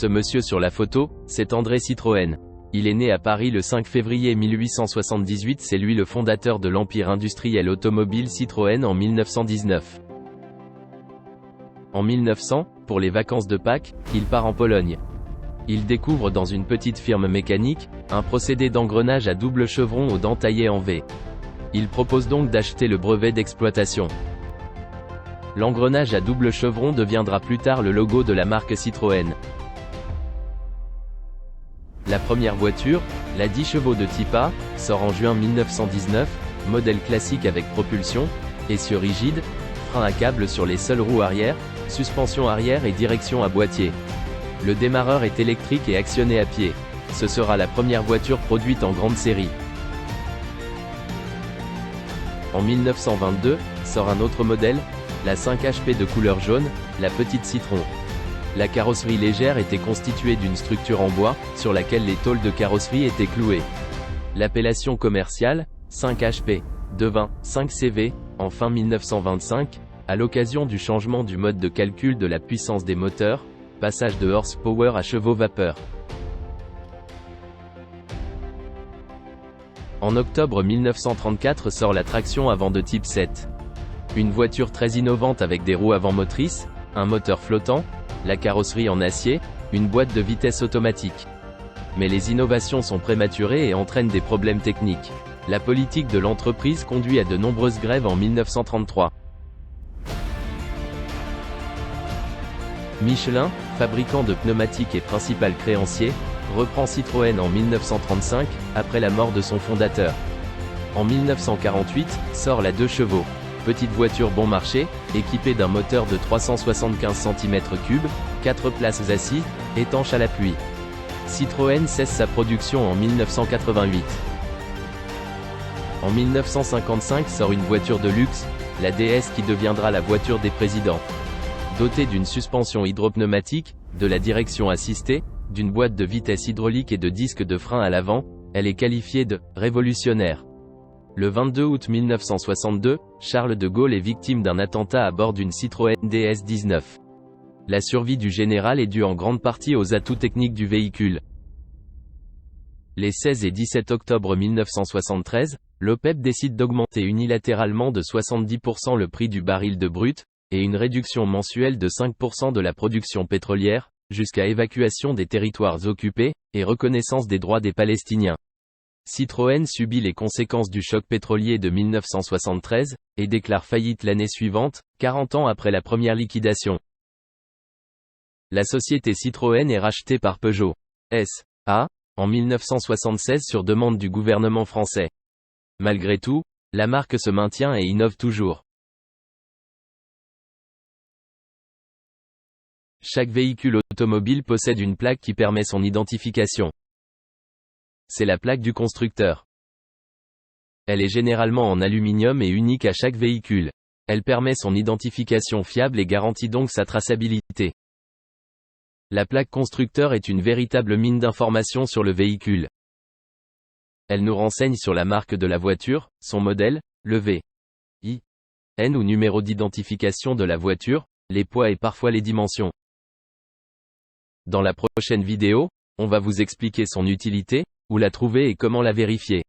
Ce monsieur sur la photo, c'est André Citroën. Il est né à Paris le 5 février 1878, c'est lui le fondateur de l'empire industriel automobile Citroën en 1919. En 1900, pour les vacances de Pâques, il part en Pologne. Il découvre dans une petite firme mécanique, un procédé d'engrenage à double chevron aux dents taillées en V. Il propose donc d'acheter le brevet d'exploitation. L'engrenage à double chevron deviendra plus tard le logo de la marque Citroën. La première voiture, la 10 chevaux de type A, sort en juin 1919, modèle classique avec propulsion, essieux rigides, frein à câble sur les seules roues arrière, suspension arrière et direction à boîtier. Le démarreur est électrique et actionné à pied. Ce sera la première voiture produite en grande série. En 1922, sort un autre modèle, la 5 HP de couleur jaune, la petite Citron. La carrosserie légère était constituée d'une structure en bois, sur laquelle les tôles de carrosserie étaient clouées. L'appellation commerciale, 5 HP, devint 5 CV, en fin 1925, à l'occasion du changement du mode de calcul de la puissance des moteurs, passage de horsepower à chevaux vapeur. En octobre 1934 sort la traction avant de type 7. Une voiture très innovante avec des roues avant motrices, un moteur flottant, la carrosserie en acier, une boîte de vitesse automatique. Mais les innovations sont prématurées et entraînent des problèmes techniques. La politique de l'entreprise conduit à de nombreuses grèves en 1933. Michelin, fabricant de pneumatiques et principal créancier, reprend Citroën en 1935, après la mort de son fondateur. En 1948, sort la 2 chevaux. Petite voiture bon marché, équipée d'un moteur de 375 cm3, 4 places assises, étanche à la pluie. Citroën cesse sa production en 1988. En 1955 sort une voiture de luxe, la DS qui deviendra la voiture des présidents. Dotée d'une suspension hydropneumatique, de la direction assistée, d'une boîte de vitesse hydraulique et de disques de frein à l'avant, elle est qualifiée de « révolutionnaire ». Le 22 août 1962, Charles de Gaulle est victime d'un attentat à bord d'une Citroën DS-19. La survie du général est due en grande partie aux atouts techniques du véhicule. Les 16 et 17 octobre 1973, l'OPEP décide d'augmenter unilatéralement de 70% le prix du baril de brut, et une réduction mensuelle de 5% de la production pétrolière, jusqu'à évacuation des territoires occupés, et reconnaissance des droits des Palestiniens. Citroën subit les conséquences du choc pétrolier de 1973, et déclare faillite l'année suivante, 40 ans après la première liquidation. La société Citroën est rachetée par Peugeot S.A. en 1976 sur demande du gouvernement français. Malgré tout, la marque se maintient et innove toujours. Chaque véhicule automobile possède une plaque qui permet son identification. C'est la plaque du constructeur. Elle est généralement en aluminium et unique à chaque véhicule. Elle permet son identification fiable et garantit donc sa traçabilité. La plaque constructeur est une véritable mine d'informations sur le véhicule. Elle nous renseigne sur la marque de la voiture, son modèle, le VIN ou numéro d'identification de la voiture, les poids et parfois les dimensions. Dans la prochaine vidéo, on va vous expliquer son utilité, où la trouver et comment la vérifier.